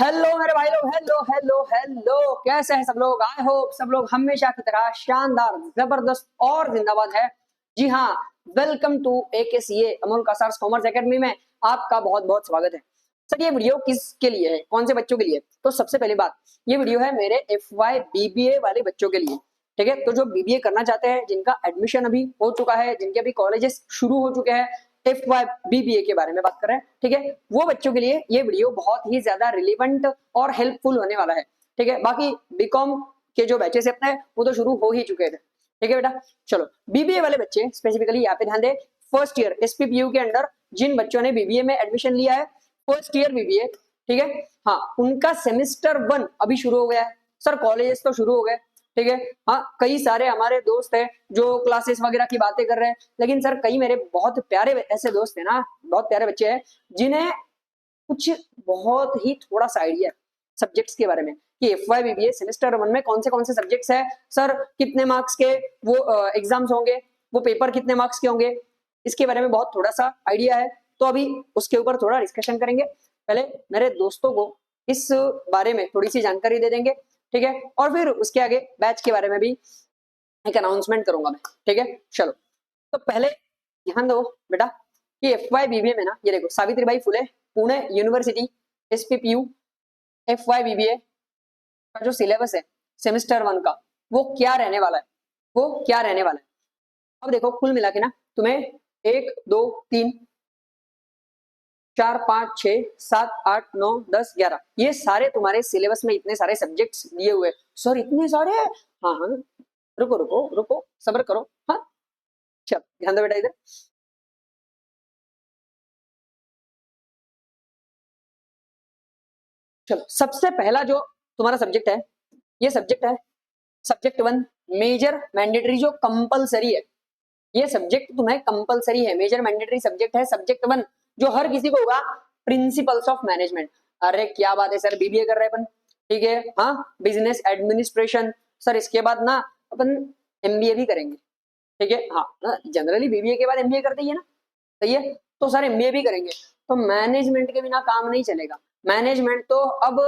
Hello मेरे भाई लोग, हेलो हेलो हेलो। कैसे हैं सब लोग? आई होप सब लोग हमेशा की तरह शानदार, जबरदस्त और जिंदाबाद है। जी हाँ, welcome to AKCA Amol Kasar's commerce academy में आपका बहुत बहुत स्वागत है। सर, ये वीडियो किसके लिए है, कौन से बच्चों के लिए? तो सबसे पहली बात, ये वीडियो है मेरे FY BBA वाले बच्चों के लिए। ठीक है, तो जो BBA करना चाहते हैं, जिनका एडमिशन अभी हो चुका है, जिनके अभी कॉलेजेस शुरू हो चुके हैं, FY BBA के बारे में बात कर रहे हैं। ठीक है, वो बच्चों के लिए ये वीडियो बहुत ही ज्यादा रिलेवेंट और हेल्पफुल होने वाला है। ठीक है, बाकी बीकॉम के जो बैचेस अपने वो तो शुरू हो ही चुके थे। ठीक है बेटा, चलो BBA वाले बच्चे स्पेसिफिकली यहाँ पे ध्यान दे। फर्स्ट ईयर SPPU के अंडर जिन बच्चों ने BBA में एडमिशन लिया है, फर्स्ट ईयर BBA, ठीक है, हाँ, उनका सेमेस्टर 1 अभी शुरू हो गया है। सर कॉलेजेस तो शुरू हो गए, ठीक है, हाँ, कई सारे हमारे दोस्त हैं जो क्लासेस वगैरह की बातें कर रहे हैं, लेकिन सर कई मेरे बहुत प्यारे ऐसे दोस्त हैं ना, बहुत प्यारे बच्चे हैं जिन्हें कुछ बहुत ही थोड़ा सा आइडिया है सब्जेक्ट्स के बारे में कि FY BBA सेमेस्टर 1 में कौन से सब्जेक्ट्स है, सर कितने मार्क्स के वो एग्जाम्स होंगे, वो पेपर कितने मार्क्स के होंगे, इसके बारे में बहुत थोड़ा सा आइडिया है। तो अभी उसके ऊपर थोड़ा डिस्कशन करेंगे। पहले मेरे दोस्तों को इस बारे में थोड़ी सी जानकारी दे देंगे, ठीक है, और फिर उसके आगे बैच के बारे में भी एक अनाउंसमेंट करूंगा मैं। ठीक है, चलो, तो पहले ध्यान दो बेटा कि FY BBA में ना, ये देखो Savitribai Phule Pune university SPPU FY BBA का जो सिलेबस है सेमेस्टर 1 का, वो क्या रहने वाला है, वो क्या रहने वाला है। अब देखो कुल मिला के ना तुम्हें 1 2 3 4 5 6 7 8 9 10 11 ये सारे तुम्हारे सिलेबस में इतने सारे सब्जेक्ट्स दिए हुए। सर इतने सारे? हाँ हाँ, रुको रुको रुको, सब्र करो। हाँ, चल ध्यान दो बेटा इधर। चलो, सबसे पहला जो तुम्हारा सब्जेक्ट है, ये सब्जेक्ट है सब्जेक्ट 1, मेजर मैंडेटरी, जो कंपलसरी है। ये सब्जेक्ट तुम्हें कंपलसरी है, मेजर मैंडेटरी सब्जेक्ट है सब्जेक्ट 1, जो हर किसी को होगा, प्रिंसिपल्स ऑफ मैनेजमेंट। अरे क्या बात है सर, BBA कर रहे हैं अपन, ठीक है, हाँ, बिजनेस एडमिनिस्ट्रेशन। सर इसके बाद ना अपन MBA भी करेंगे, ठीक है, हाँ, जनरली BBA के बाद MBA करते ही है ना, सही है, तो सर MBA भी करेंगे। तो मैनेजमेंट के बिना काम नहीं चलेगा। मैनेजमेंट तो अब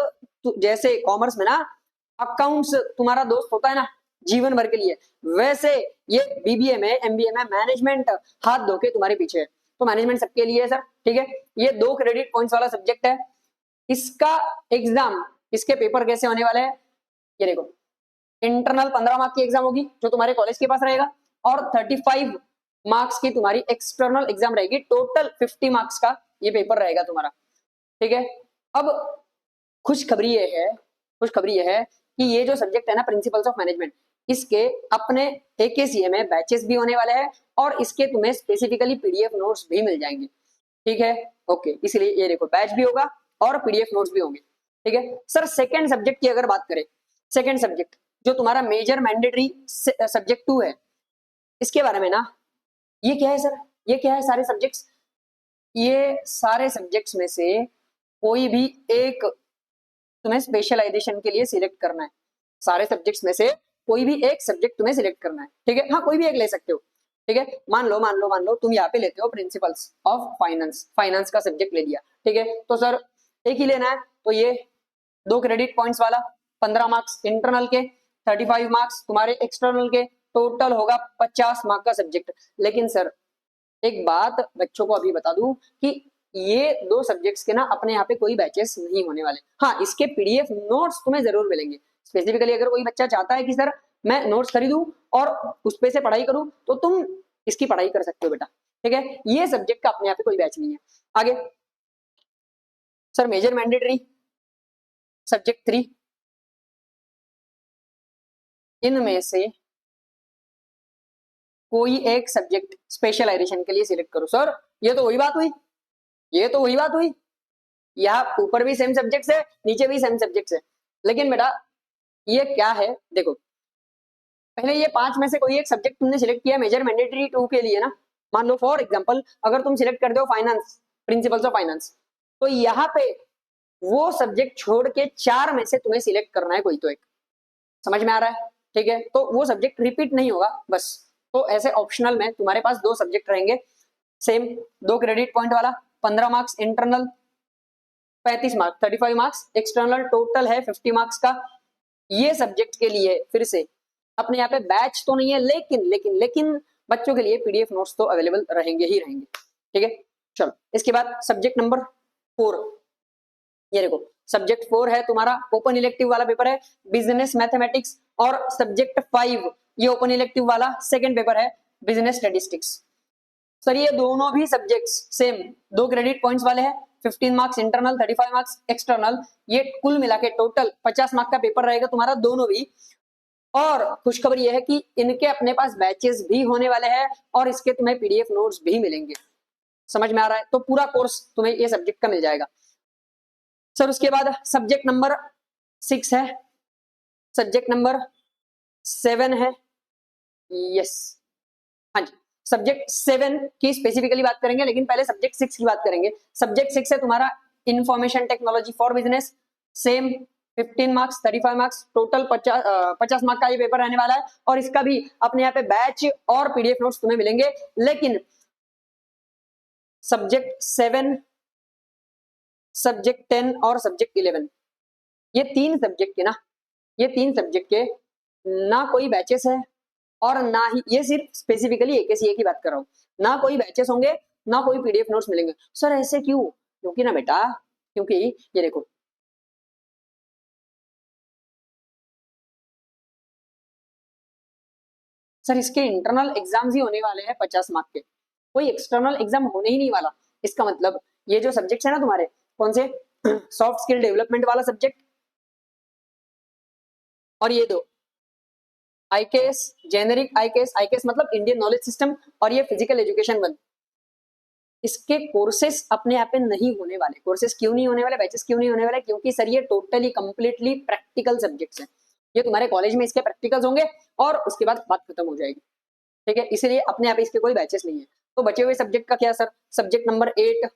जैसे कॉमर्स में ना अकाउंट्स तुम्हारा दोस्त होता है ना जीवन भर के लिए, वैसे ये BBA में MBA में मैनेजमेंट हाथ धो के तुम्हारे पीछे है। तो मैनेजमेंट सबके लिए है सर, ठीक है। ये 2 क्रेडिट पॉइंट्स वाला सब्जेक्ट है। इसका एग्जाम, इसके पेपर कैसे होने वाले हैं, ये देखो, इंटरनल 15 मार्क की एग्जाम होगी जो तुम्हारे कॉलेज के पास रहेगा, और 35 मार्क्स की तुम्हारी एक्सटर्नल एग्जाम रहेगी। टोटल 50 मार्क्स का ये पेपर रहेगा तुम्हारा, ठीक है। अब खुशखबरी ये है, खुशखबरी ये है कि ये जो सब्जेक्ट है ना, प्रिंसिपल्स ऑफ मैनेजमेंट, इसके अपने AKCA में बैचेस भी होने वाले हैं, और इसके तुम्हें स्पेसिफिकली PDF नोट्स भी मिल जाएंगे, ठीक है, ओके। इसलिए ये देखो, बैच भी होगा और PDF नोट्स भी होंगे, ठीक है। सर सेकंड सब्जेक्ट की अगर बात करें, सेकंड सब्जेक्ट जो तुम्हारा मेजर मैंडेटरी सब्जेक्ट 2 है, इसके बारे में ना, ये क्या है सर, ये क्या है सारे सब्जेक्ट्स, ये सारे सब्जेक्ट्स में से कोई भी एक तुम्हें स्पेशलाइजेशन के लिए सिलेक्ट करना है। सारे सब्जेक्ट्स में से कोई भी एक सब्जेक्ट तुम्हें सिलेक्ट करना है, ठीक है, हाँ, कोई भी एक ले सकते हो, ठीक है। मान लो तुम यहाँ पे लेते हो प्रिंसिपल्स ऑफ फाइनेंस, फाइनेंस का सब्जेक्ट ले लिया, ठीक है, तो सर एक ही लेना है, तो ये 2 क्रेडिट पॉइंट्स वाला, 15 मार्क्स इंटरनल के, 35 मार्क्स तुम्हारे एक्सटर्नल के, टोटल होगा 50 मार्क का सब्जेक्ट। लेकिन सर एक बात बच्चों को अभी बता दूं कि ये 2 सब्जेक्ट्स के ना अपने यहाँ पे कोई बैचेस नहीं होने वाले। हाँ, इसके PDF नोट्स तुम्हें जरूर मिलेंगे। स्पेसिफिकली अगर कोई बच्चा चाहता है कि सर मैं नोट्स खरीदूं और उस पे से पढ़ाई करूं, तो तुम इसकी पढ़ाई कर सकते हो बेटा, ठीक है। ये सब्जेक्ट का अपने यहाँ पे कोई बैच नहीं है। आगे सर, मेजर मैंडेटरी सब्जेक्ट 3, इनमें से कोई एक सब्जेक्ट स्पेशलाइजेशन के लिए सिलेक्ट करो। सर ये तो वही बात हुई, ये तो वही बात हुई, यहाँ ऊपर भी सेम सब्जेक्ट्स है, नीचे भी सेम सब्जेक्ट्स है, लेकिन बेटा ये क्या है, देखो पहले ये 5 में से कोई एक सब्जेक्ट तुमने सिलेक्ट किया मेजर मैंडेटरी 2 के लिए ना। मान लो फॉर एग्जांपल अगर तुम सिलेक्ट कर दो फाइनेंस, प्रिंसिपल्स ऑफ फाइनेंस, तो यहाँ पे वो सब्जेक्ट छोड़ के 4 में से तुम्हें सिलेक्ट करना है कोई तो एक। समझ में आ रहा है, ठीक है, तो वो सब्जेक्ट रिपीट नहीं होगा बस। तो ऐसे ऑप्शनल में तुम्हारे पास 2 सब्जेक्ट रहेंगे, सेम 2 क्रेडिट पॉइंट वाला, 15 marks internal, 35 marks, 35 marks external, total है 50 मार्क्स का। ये सब्जेक्ट के लिए फिर से अपने यहाँ पे बैच तो नहीं है, लेकिन बच्चों के लिए पीडीएफ नोट्स तो अवेलेबल रहेंगे ही रहेंगे। ठीक है, चलो इसके बाद सब्जेक्ट नंबर 4, ये देखो सब्जेक्ट 4 है तुम्हारा ओपन इलेक्टिव वाला पेपर है बिजनेस मैथमेटिक्स, और सब्जेक्ट 5 ये ओपन इलेक्टिव वाला सेकंड पेपर है बिजनेस स्टैटिस्टिक्स। सर ये दोनों भी सब्जेक्ट्स सेम 2 क्रेडिट पॉइंट्स वाले हैं, 15 मार्क्स इंटरनल, 35 मार्क्स एक्सटर्नल, ये कुल मिला के टोटल 50 मार्क्स का पेपर रहेगा तुम्हारा दोनों भी। और खुशखबर ये है कि इनके अपने पास बैचेस भी होने वाले हैं और इसके तुम्हें पीडीएफ नोट्स भी मिलेंगे। समझ में आ रहा है? तो पूरा कोर्स तुम्हें ये सब्जेक्ट का मिल जाएगा। सर उसके बाद सब्जेक्ट नंबर 6 है, सब्जेक्ट नंबर 7 है, यस हाँ जी, सब्जेक्ट 7 की स्पेसिफिकली बात करेंगे, लेकिन पहले सब्जेक्ट 6 की बात करेंगे। सब्जेक्ट 6 है तुम्हारा information technology for business, same 15 marks, 35 marks, total 50 marks का ये पेपर रहने वाला है और इसका भी अपने यहाँ पे बैच और पीडीएफ नोट्स तुम्हें मिलेंगे। लेकिन सब्जेक्ट 7, सब्जेक्ट 10 और सब्जेक्ट 11, ये तीन सब्जेक्ट के ना, ये तीन सब्जेक्ट के ना कोई बैचेस है और ना ही, ये सिर्फ स्पेसिफिकली एक की बात कर रहा हूँ, ना कोई बैचेस होंगे ना कोई पीडीएफ नोट्स मिलेंगे। सर ऐसे क्यों? क्योंकि ना बेटा, क्योंकि ये देखो सर इसके इंटरनल एग्जाम्स ही होने वाले हैं 50 मार्क के, कोई एक्सटर्नल एग्जाम होने ही नहीं वाला। इसका मतलब ये जो सब्जेक्ट है ना तुम्हारे, कौन से, सॉफ्ट स्किल डेवलपमेंट वाला सब्जेक्ट और ये दो आईकेएस, जेनेरिक आईकेएस, आईकेएस मतलब इंडियन नॉलेज सिस्टम, और ये फिजिकल एजुकेशन 1, इसके कोर्सेस अपने आप पे नहीं होने वाले। कोर्सेस क्यों नहीं होने वाले, बैचेस क्यों नहीं होने वाले? क्योंकि सर ये टोटली कंप्लीटली प्रैक्टिकल सब्जेक्ट्स हैं, ये तुम्हारे कॉलेज में इसके प्रैक्टिकल्स होंगे और उसके बाद बात खत्म हो जाएगी। ठीक है, इसीलिए अपने आप इसके कोई बैचेस नहीं है। तो बचे हुए सब्जेक्ट का क्या सर? सब्जेक्ट नंबर 8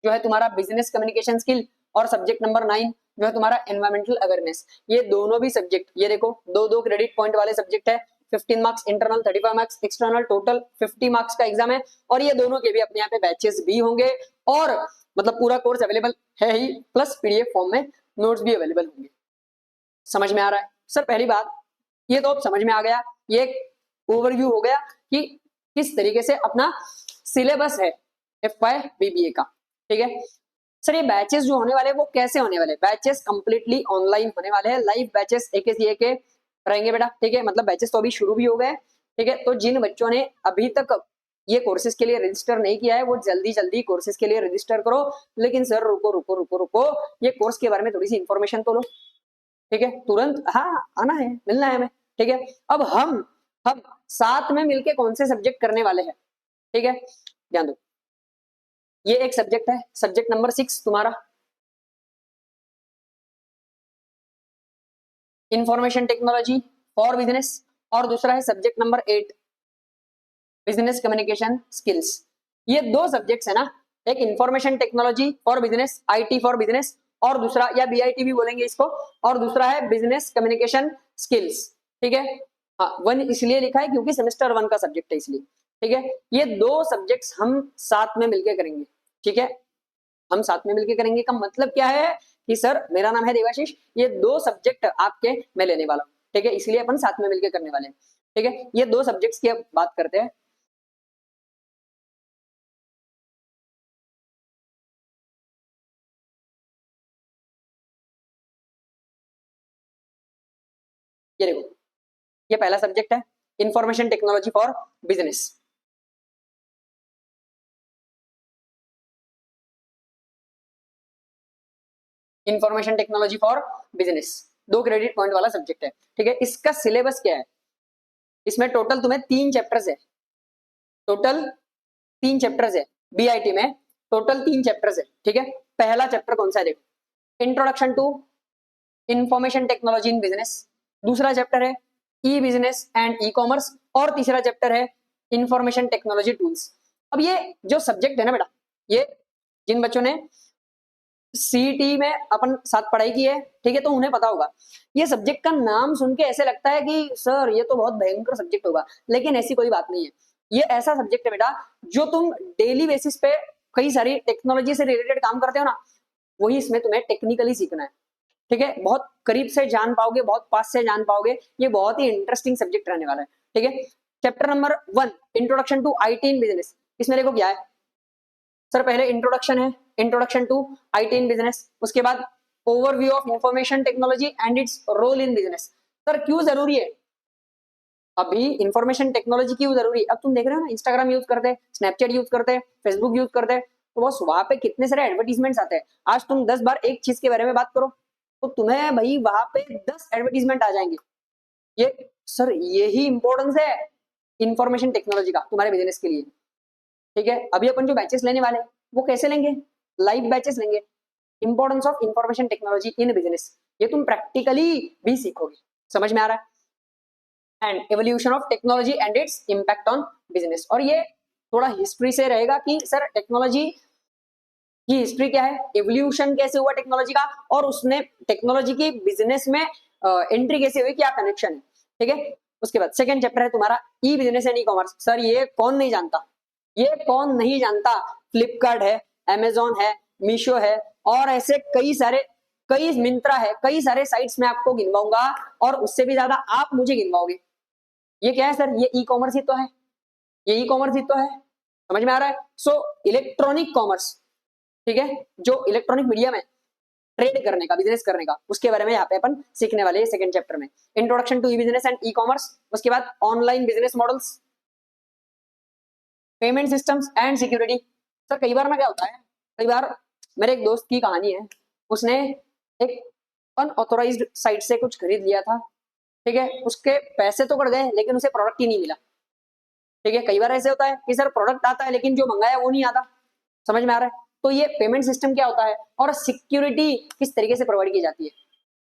जो है तुम्हारा बिजनेस कम्युनिकेशन स्किल, और सब्जेक्ट नंबर 9 जो है तुम्हारा एनवायरमेंटल अवेयरनेस। ये दोनों भी सब्जेक्ट, ये देखो 2-2 क्रेडिट पॉइंट वाले सब्जेक्ट है, 15 marks internal, 35 marks external, total 50 marks का एग्जाम है और ये दोनों के भी अपने यहाँ पे बैचेस भी होंगे और मतलब पूरा कोर्स अवेलेबल है ही, प्लस पीडीएफ फॉर्म में नोट्स भी अवेलेबल होंगे। समझ में आ रहा है? सर पहली बात ये तो अब समझ में आ गया, ये एक ओवरव्यू हो गया कि किस तरीके से अपना सिलेबस है एफवाई बीबीए का। ठीक है सर, ये बैचेस जो होने वाले हैं वो कैसे होने वाले? बैचेस कंप्लीटली ऑनलाइन होने वाले हैं, लाइव बैचेस एक के रहेंगे बेटा। ठीक है, मतलब बैचेस तो अभी शुरू भी हो गए। ठीक है, तो जिन बच्चों ने अभी तक ये कोर्सेज के लिए रजिस्टर नहीं किया है वो जल्दी जल्दी कोर्सेज के लिए रजिस्टर करो। लेकिन सर रुको रुको रुको रुको, ये कोर्स के बारे में थोड़ी सी इंफॉर्मेशन तो लो। ठीक है, तुरंत हाँ आना है, मिलना है हमें। ठीक है, अब हम साथ में मिलके कौन से सब्जेक्ट करने वाले हैं? ठीक है, ध्यान दो, ये एक सब्जेक्ट है, सब्जेक्ट नंबर 6 तुम्हारा इंफॉर्मेशन टेक्नोलॉजी फॉर बिजनेस, और दूसरा है subject number 8 business communication skills. ये दो सब्जेक्ट्स है ना, एक information technology for business, IT for business, और दूसरा या बीआईटी भी बोलेंगे इसको, और दूसरा है बिजनेस कम्युनिकेशन स्किल्स। ठीक है, हाँ 1 इसलिए लिखा है क्योंकि सेमेस्टर 1 का सब्जेक्ट है इसलिए। ठीक है, ये दो सब्जेक्ट्स हम साथ में मिलकर करेंगे। ठीक है, हम साथ में मिलकर करेंगे का मतलब क्या है कि सर मेरा नाम है देवाशीष, ये दो सब्जेक्ट आपके मैं लेने वाला हूँ। ठीक है, इसलिए अपन साथ में मिलकर करने वाले हैं। ठीक है, ये दो सब्जेक्ट्स की अब बात करते हैं। ये देखो, ये पहला सब्जेक्ट है information technology for business. Information technology for business 2 credit point वाला सब्जेक्ट है। ठीक है, इसका सिलेबस क्या है? इसमें टोटल तुम्हें 3 चैप्टर्स है, टोटल 3 चैप्टर्स है। बीआईटी में टोटल 3 चैप्टर्स है। ठीक है, पहला चैप्टर कौन सा है? देखो, introduction to information technology in business, दूसरा चैप्टर है e business and e commerce, और तीसरा चैप्टर है इंफॉर्मेशन टेक्नोलॉजी टूल्स। अब ये जो सब्जेक्ट है ना बेटा, ये जिन बच्चों ने सीटी में अपन साथ पढ़ाई की है, ठीक है, तो उन्हें पता होगा। ये सब्जेक्ट का नाम सुन के ऐसे लगता है कि सर ये तो बहुत भयंकर सब्जेक्ट होगा, लेकिन ऐसी कोई बात नहीं है। ये ऐसा सब्जेक्ट है बेटा जो तुम डेली बेसिस पे कई सारी टेक्नोलॉजी से रिलेटेड काम करते हो ना, वही इसमें तुम्हें टेक्निकली सीखना है, ठीक है। बहुत करीब से जान पाओगे, बहुत पास से जान पाओगे, ये बहुत ही इंटरेस्टिंग सब्जेक्ट रहने वाला है, ठीक है। Chapter number 1 introduction to IT in business, इसमें देखो क्या है सर, पहले इंट्रोडक्शन है, introduction to IT in business, उसके बाद overview of information technology and its role in business. Sir क्यों जरूरी है अभी इंफॉर्मेशन टेक्नोलॉजी, क्यों जरूरी है? अब तुम देख रहे हो ना, इंस्टाग्राम यूज करते हैं, स्नैपचैट यूज करते हैं, फेसबुक यूज करते हैं, तो बस वहां पे कितने सारे एडवर्टीजमेंट्स आते हैं। आज तुम 10 बार एक चीज के बारे में बात करो तो तुम्हें भाई वहां पे 10 एडवर्टीजमेंट आ जाएंगे। ये सर यही इंपॉर्टेंस है इंफॉर्मेशन टेक्नोलॉजी का तुम्हारे बिजनेस के लिए, ठीक है। अभी अपन जो बैचेस लेने वाले हैं वो कैसे लेंगे, लाइव बैचेस लेंगे। Importance of information technology in business, ये तुम प्रैक्टिकली भी सीखोगे, समझ में आ रहा है। And evolution of technology and its impact on business, और ये थोड़ा हिस्ट्री से रहेगा कि सर टेक्नोलॉजी की हिस्ट्री क्या है, एवोल्यूशन कैसे हुआ टेक्नोलॉजी का, और उसने टेक्नोलॉजी की बिजनेस में एंट्री कैसे हुई, क्या कनेक्शन है, ठीक है। उसके बाद सेकंड चैप्टर है तुम्हारा e business and e commerce. Sir ये कौन नहीं जानता, ये कौन नहीं जानता, फ्लिपकार्ट है, अमेजोन है, मीशो है, और ऐसे कई सारे, कई मिंत्रा है, कई सारे साइट्स में आपको गिनवाऊंगा, और उससे भी ज्यादा आप मुझे गिनवाओगे। ये क्या है सर, ये ई कॉमर्स ही तो है, ये ई कॉमर्स ही तो है, समझ में आ रहा है। सो इलेक्ट्रॉनिक कॉमर्स, ठीक है, जो इलेक्ट्रॉनिक मीडियम है ट्रेड करने का, बिजनेस करने का, उसके बारे में यहाँ पे अपन सीखने वाले हैं सेकंड चैप्टर में। Introduction to e business and e commerce, उसके बाद online business models, payment systems and security. Sir कई बार ना क्या होता है, कई बार मेरे एक दोस्त की कहानी है, उसने एक अनऑथोराइज्ड साइट से कुछ खरीद लिया था, ठीक है, उसके पैसे तो कट गए लेकिन उसे प्रोडक्ट ही नहीं मिला, ठीक है। कई बार ऐसे होता है कि सर प्रोडक्ट आता है लेकिन जो मंगाया वो नहीं आता, समझ में आ रहा है। तो ये पेमेंट सिस्टम क्या होता है और सिक्योरिटी किस तरीके से प्रोवाइड की जाती है,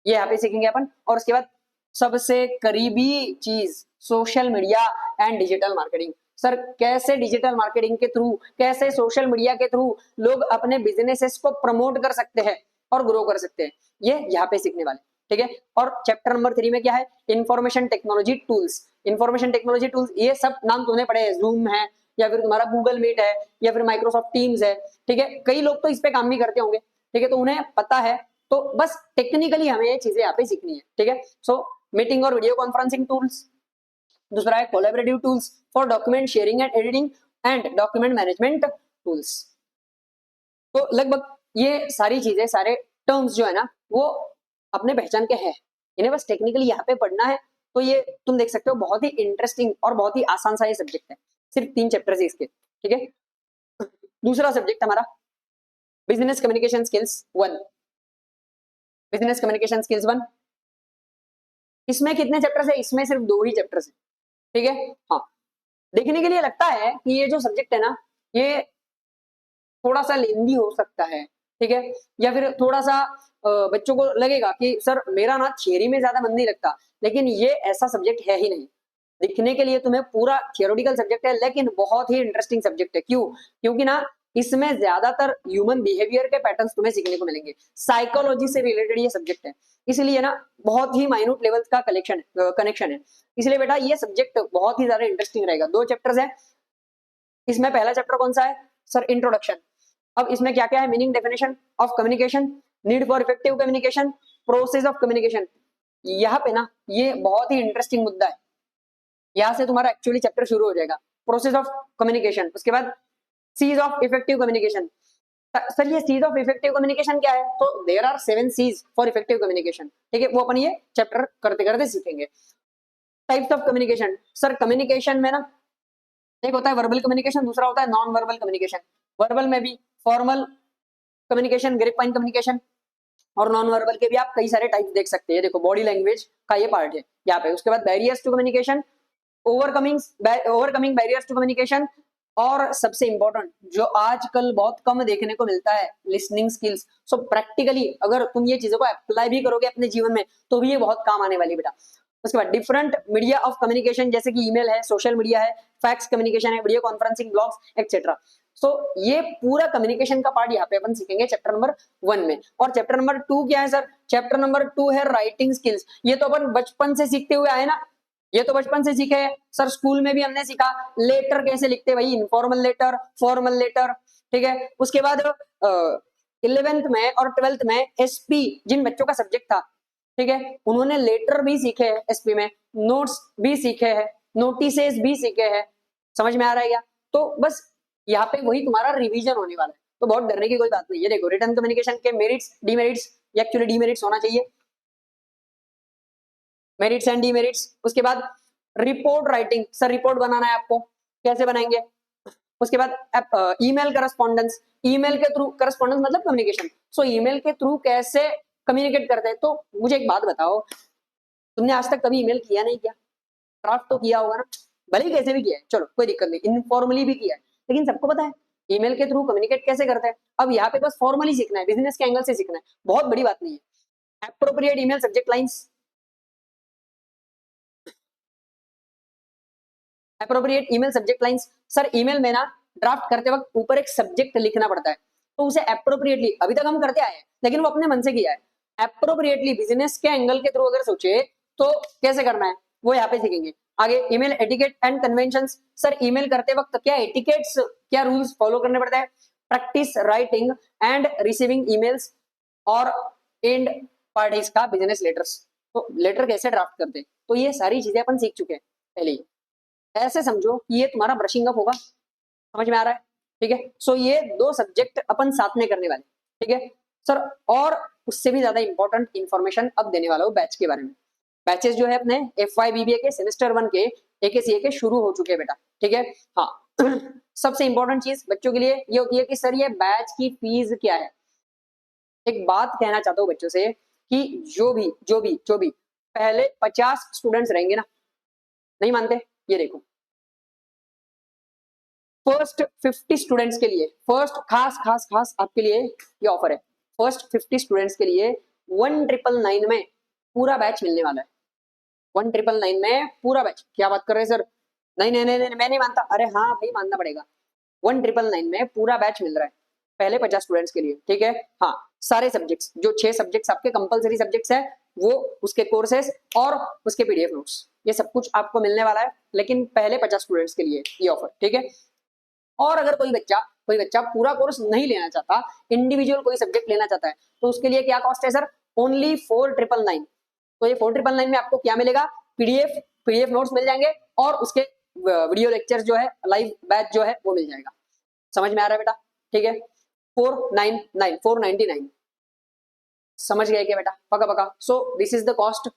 ये यहाँ पे सीखेंगे अपन। और उसके बाद सबसे करीबी चीज social media and digital marketing. Sir कैसे डिजिटल मार्केटिंग के थ्रू, कैसे सोशल मीडिया के थ्रू लोग अपने बिजनेसेस को प्रमोट कर सकते हैं और ग्रो कर सकते हैं, ये यहाँ पे सीखने वाले, ठीक है। और चैप्टर नंबर 3 में क्या है, information technology tools. Information technology tools, ये सब नाम तुमने पढ़े हैं, जूम है, या फिर तुम्हारा गूगल मीट है, या फिर माइक्रोसॉफ्ट टीम्स है, ठीक है। कई लोग तो इस पे काम भी करते होंगे, ठीक है, तो उन्हें पता है, तो बस टेक्निकली हमें ये चीजें यहाँ पे सीखनी है, ठीक है। सो मीटिंग और वीडियो कॉन्फ्रेंसिंग टूल्स, दूसरा है collaborative tools for document sharing and editing and document management tools. तो लगभग ये सारी चीजें, सारे टर्म्स जो है ना वो अपने पहचान के हैं, इन्हें बस टेक्निकली यहाँ पे पढ़ना है। तो ये तुम देख सकते हो बहुत ही इंटरेस्टिंग और बहुत ही आसान सा ये सब्जेक्ट है, सिर्फ 3 चैप्टर है इसके, ठीक है। दूसरा सब्जेक्ट हमारा business communication skills 1, business communication skills 1। इसमें कितने चैप्टर्स है, इसमें सिर्फ 2 ही चैप्टर्स है, ठीक है। हाँ, देखने के लिए लगता है कि ये जो सब्जेक्ट है ना ये थोड़ा सा लेंदी हो सकता है, ठीक है, या फिर थोड़ा सा बच्चों को लगेगा कि सर मेरा ना थियरी में ज्यादा मन नहीं लगता, लेकिन ये ऐसा सब्जेक्ट है ही नहीं। दिखने के लिए तुम्हें पूरा थियोरेटिकल सब्जेक्ट है लेकिन बहुत ही इंटरेस्टिंग सब्जेक्ट है। क्यों? क्योंकि ना इसमें ज्यादातर ह्यूमन बिहेवियर के पैटर्न्स तुम्हें सीखने को मिलेंगे, साइकोलॉजी से रिलेटेड ये सब्जेक्ट है, इसलिए ना बहुत ही माइन्यूट लेवल का कनेक्शन है, इसलिए बेटा ये सब्जेक्ट बहुत ही ज्यादा इंटरेस्टिंग रहेगा। 2 चैप्टर्स है इसमें, पहला चैप्टर कौन सा है सर, इंट्रोडक्शन। अब इसमें क्या क्या है, meaning, definition of communication, need for effective communication, process of communication. यहाँ पे ना ये बहुत ही इंटरेस्टिंग मुद्दा है, यहाँ से तुम्हारा एक्चुअली चैप्टर शुरू हो जाएगा, प्रोसेस ऑफ कम्युनिकेशन। उसके बाद Cs of effective communication. Sir ये सीज ऑफ इफेक्टिव कम्युनिकेशन क्या है, तो there are 7 Cs for effective communication, ठीक है, वो अपन ये चैप्टर करते करते सीखेंगे। Types of communication. Sir communication में ना एक होता है वर्बल कम्युनिकेशन, दूसरा होता है नॉन वर्बल कम्युनिकेशन। वर्बल में भी फॉर्मल कम्युनिकेशन, ग्रेपवाइन कम्युनिकेशन, और नॉन वर्बल के भी आप कई सारे टाइप्स देख सकते हैं, देखो बॉडी लैंग्वेज का ये पार्ट है यहाँ पे। उसके बाद barriers to communication, overcoming barriers to communication, और सबसे इंपॉर्टेंट जो आजकल बहुत कम देखने को मिलता है, लिसनिंग स्किल्स। सो प्रैक्टिकली अगर तुम ये चीजों को अप्लाई भी करोगे अपने जीवन में तो भी ये बहुत काम आने वाली बेटा। उसके बाद डिफरेंट मीडिया ऑफ कम्युनिकेशन, जैसे कि ईमेल है, सोशल मीडिया है, फैक्स कम्युनिकेशन है, वीडियो कॉन्फ्रेंसिंग, ब्लॉग्स एक्सेट्रा। सो ये पूरा कम्युनिकेशन का पार्ट यहाँ पे अपन सीखेंगे चैप्टर नंबर 1 में। और चैप्टर नंबर 2 क्या है सर, चैप्टर नंबर 2 है राइटिंग स्किल्स। ये तो अपन बचपन से सीखते हुए आए ना, ये तो बचपन से सीखे हैं सर, स्कूल में भी हमने सीखा लेटर कैसे लिखते हैं भाई, इनफॉर्मल लेटर, फॉर्मल लेटर, ठीक है। उसके बाद 11th में और 12th में एसपी जिन बच्चों का सब्जेक्ट था, ठीक है, उन्होंने लेटर भी सीखे हैं एसपी में, नोट्स भी सीखे हैं, नोटिसेस भी सीखे हैं। समझ में आ रहा है क्या? तो बस यहाँ पे वही तुम्हारा रिवीजन होने वाला है, तो बहुत डरने की कोई बात नहीं है। देखो रिटर्न कम्युनिकेशन के मेरिट्स डीमेरिट्स, एक्चुअली डीमेरिट्स होना चाहिए, मेरिट्स एंड डीमेरिट्स। उसके बाद रिपोर्ट राइटिंग, सर रिपोर्ट बनाना है आपको, कैसे बनाएंगे? उसके बाद ईमेल करस्पॉन्डेंस, ईमेल के थ्रू, करस्पॉन्डेंस मतलब कम्युनिकेशन, सो ईमेल के थ्रू कैसे कम्युनिकेट करते हैं। तो मुझे एक बात बताओ, तुमने आज तक कभी ईमेल किया नहीं? किया? ड्राफ्ट तो किया होगा ना, भले ही कैसे भी किया है, चलो कोई दिक्कत नहीं, इनफॉर्मली भी किया है, लेकिन सबको पता है ईमेल के थ्रू कम्युनिकेट कैसे करते हैं। अब यहाँ पे बस फॉर्मली सीखना है, बिजनेस के एंगल से सीखना है, बहुत बड़ी बात नहीं है। Appropriate email subject lines, appropriate email subject lines, sir email में ना ड्राफ्ट करते वक्त ऊपर एक सब्जेक्ट लिखना पड़ता है, तो उसे एप्रोप्रिएटली अभी तक हम करते आए हैं, लेकिन वो अपने मन से किया है। एप्रोप्रिएटली बिजनेस के एंगल के थ्रू अगर सोचे तो कैसे करना है, वो यहाँ पे सीखेंगे। आगे email etiquette and conventions, sir email करते वक्त क्या एटिकेट्स, क्या रूल्स फॉलो करने पड़ते हैं? Practice writing and receiving emails और एंड पार्टीज का बिजनेस लेटर्स, तो लेटर कैसे ड्राफ्ट करते हैं, तो ये सारी चीजें अपन सीख चुके हैं पहले ही। ऐसे समझो कि ये तुम्हारा ब्रशिंग अप होगा, समझ में आ रहा है? ठीक है, सो ये दो सब्जेक्ट अपन साथ में करने वाले, ठीक है सर। और उससे भी ज्यादा इंपॉर्टेंट इंफॉर्मेशन अब देने वाला हूँ बैच के बारे में। बैचेस जो है अपने FY BBA के सेमेस्टर 1 के AKCA के शुरू हो चुके हैं बेटा, ठीक है। हाँ सबसे इंपॉर्टेंट चीज बच्चों के लिए ये होती है कि सर ये बैच की फीस क्या है। एक बात कहना चाहता हूँ बच्चों से कि जो भी पहले 50 स्टूडेंट्स रहेंगे ना, नहीं मानते? ये देखो फर्स्ट 50 स्टूडेंट्स के लिए, फर्स्ट खास खास खास आपके लिए ये ऑफर है, फर्स्ट 50 स्टूडेंट्स के लिए 1999 में पूरा बैच मिलने वाला है। 1999 में पूरा बैच, क्या बात कर रहे हैं सर? नहीं नहीं नहीं, नहीं मैं नहीं मानता। अरे हाँ भाई मानना पड़ेगा, 1999 में पूरा बैच मिल रहा है पहले 50 स्टूडेंट्स के लिए, ठीक है। हाँ सारे सब्जेक्ट्स, जो 6 सब्जेक्ट्स आपके कंपलसरी सब्जेक्ट्स है, वो उसके कोर्सेस और उसके PDF नोट्स, ये सब कुछ आपको मिलने वाला है, लेकिन पहले 50 स्टूडेंट्स के लिए ये ऑफर, ठीक है। और अगर कोई बच्चा पूरा कोर्स नहीं लेना चाहता, इंडिविजुअल कोई सब्जेक्ट लेना चाहता है, तो उसके लिए क्या कॉस्ट है सर? ओनली 4999। तो ये 4999 में आपको क्या मिलेगा? पीडीएफ नोट्स मिल जाएंगे और उसके वीडियो लेक्चर जो है, लाइव बैच जो है वो मिल जाएगा। समझ में आ रहा है बेटा? ठीक है, 499 समझ गए क्या बेटा? पका पका। So this is the cost.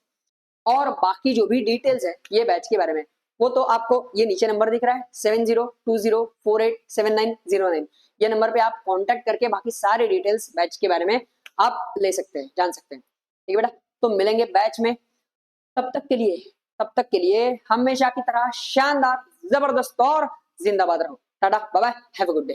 और बाकी जो भी डिटेल्स है ये बैच के बारे में, वो तो आपको ये नीचे नंबर दिख रहा है 7020487909, ये नंबर पे आप कांटेक्ट करके बाकी सारे डिटेल्स बैच के बारे में आप ले सकते हैं, जान सकते हैं, ठीक है बेटा। तो मिलेंगे बैच में, तब तक के लिए हमेशा की तरह शानदार, जबरदस्त और जिंदाबाद रहो। Tata bye bye, have a good day.